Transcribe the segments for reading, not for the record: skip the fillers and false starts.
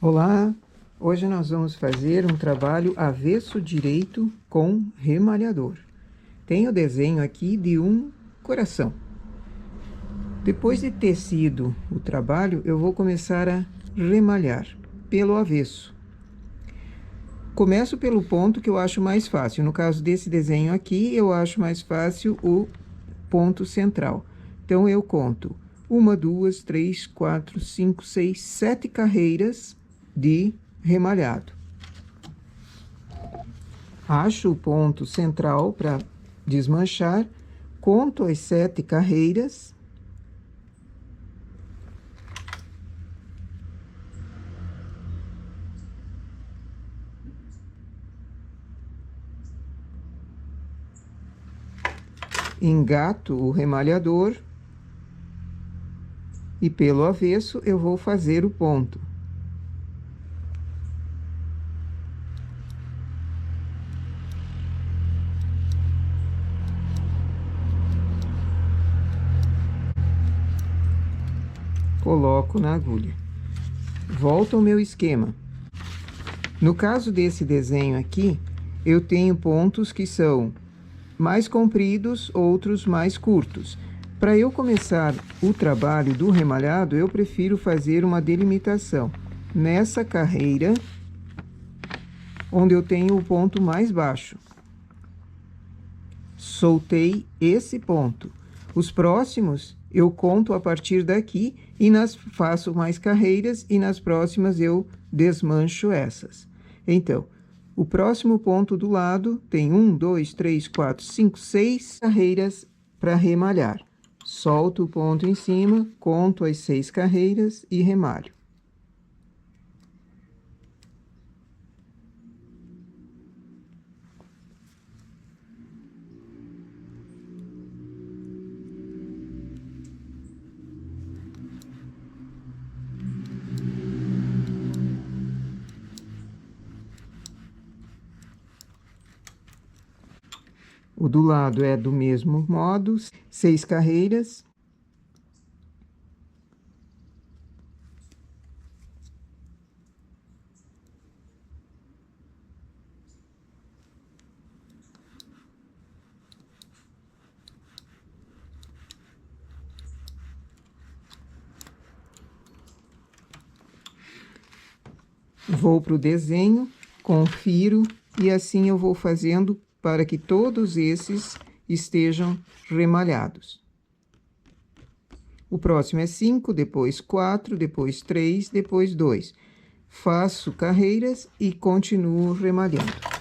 Olá, hoje nós vamos fazer um trabalho avesso direito com remalhador. Tem o desenho aqui de um coração. Depois de ter sido o trabalho, eu vou começar a remalhar pelo avesso. Começo pelo ponto que eu acho mais fácil. No caso desse desenho aqui, eu acho mais fácil o ponto central. Então, eu conto 1, 2, 3, 4, 5, 6, 7 carreiras de remalhado. Acho o ponto central para desmanchar, conto as 7 carreiras. Engato o remalhador e pelo avesso eu vou fazer o ponto. Coloco na agulha. Volto ao meu esquema. No caso desse desenho aqui, eu tenho pontos que são mais compridos, outros mais curtos. Para eu começar o trabalho do remalhado, eu prefiro fazer uma delimitação nessa carreira, onde eu tenho o ponto mais baixo. Soltei esse ponto. Os próximos eu conto a partir daqui e faço mais carreiras e nas próximas eu desmancho essas. Então, o próximo ponto do lado tem 1, 2, 3, 4, 5, 6 carreiras para remalhar. Solto o ponto em cima, conto as 6 carreiras e remalho. O do lado é do mesmo modo, 6 carreiras. Vou para o desenho, confiro e assim eu vou fazendo para que todos esses estejam remalhados. O próximo é 5, depois 4, depois 3, depois 2. Faço carreiras e continuo remalhando.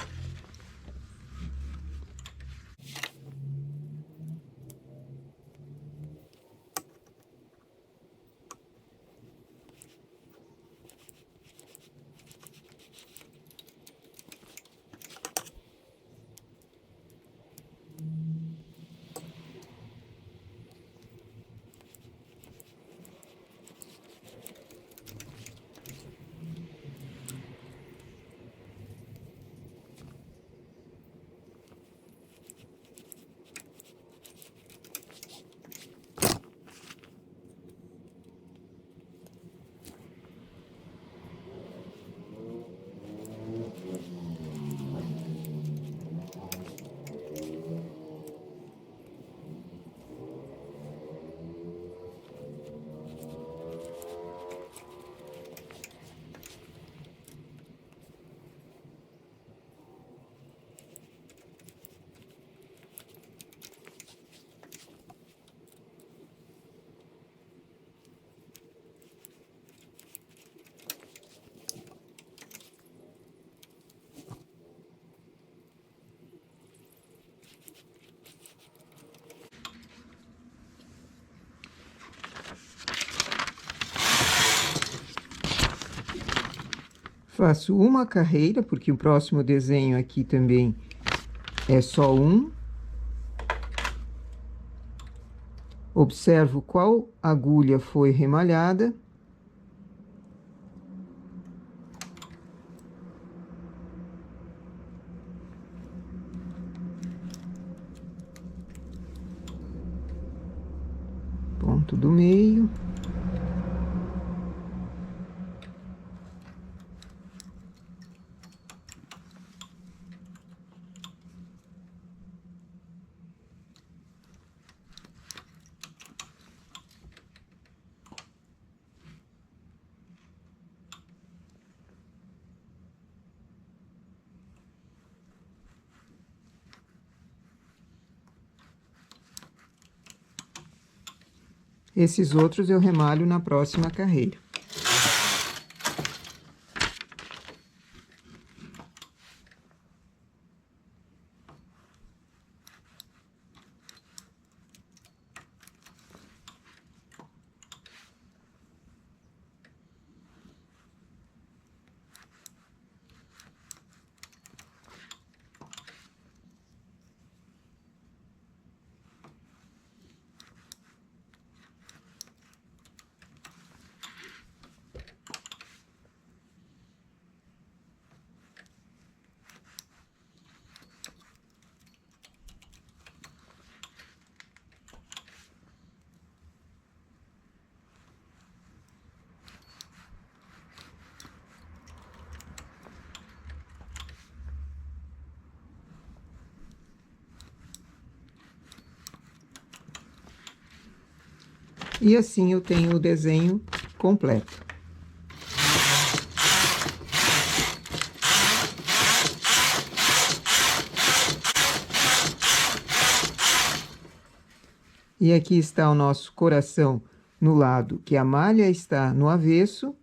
Faço uma carreira, porque o próximo desenho aqui também é só um. Observo qual agulha foi remalhada. Ponto do meio. Esses outros eu remalho na próxima carreira. E assim eu tenho o desenho completo. E aqui está o nosso coração no lado que a malha está no avesso.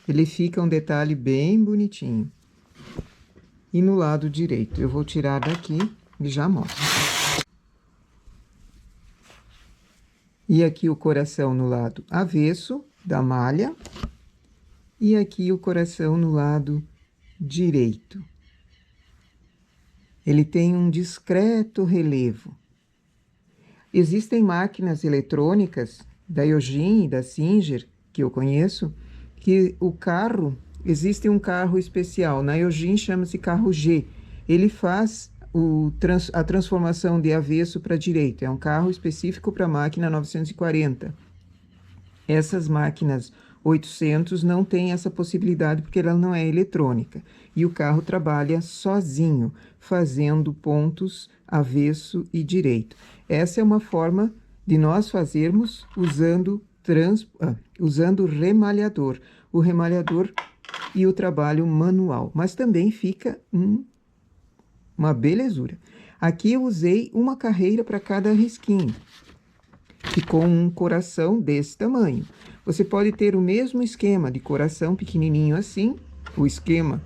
Ele fica um detalhe bem bonitinho. E no lado direito, eu vou tirar daqui e já mostro. E aqui o coração no lado avesso da malha. E aqui o coração no lado direito. Ele tem um discreto relevo. Existem máquinas eletrônicas da Yojin e da Singer, que eu conheço, que o carro, existe um carro especial. Na Yojin chama-se carro G. Ele faz a transformação de avesso para direito. É um carro específico para a máquina 940. Essas máquinas 800 não têm essa possibilidade porque ela não é eletrônica. E o carro trabalha sozinho, fazendo pontos avesso e direito. Essa é uma forma de nós fazermos usando remalhador. O remalhador e o trabalho manual. Mas também fica uma belezura. Aqui eu usei uma carreira para cada risquinho. Ficou um coração desse tamanho. Você pode ter o mesmo esquema de coração pequenininho assim, o esquema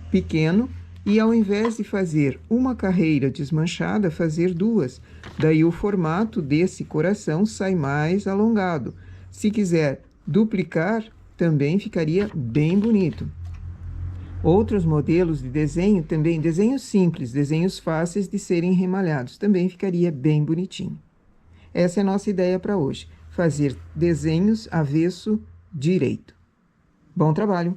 pequeno, e ao invés de fazer uma carreira desmanchada, fazer duas. Daí o formato desse coração sai mais alongado. Se quiser duplicar, também ficaria bem bonito. Outros modelos de desenho também, desenhos simples, desenhos fáceis de serem remalhados, também ficaria bem bonitinho. Essa é a nossa ideia para hoje, fazer desenhos avesso direito. Bom trabalho!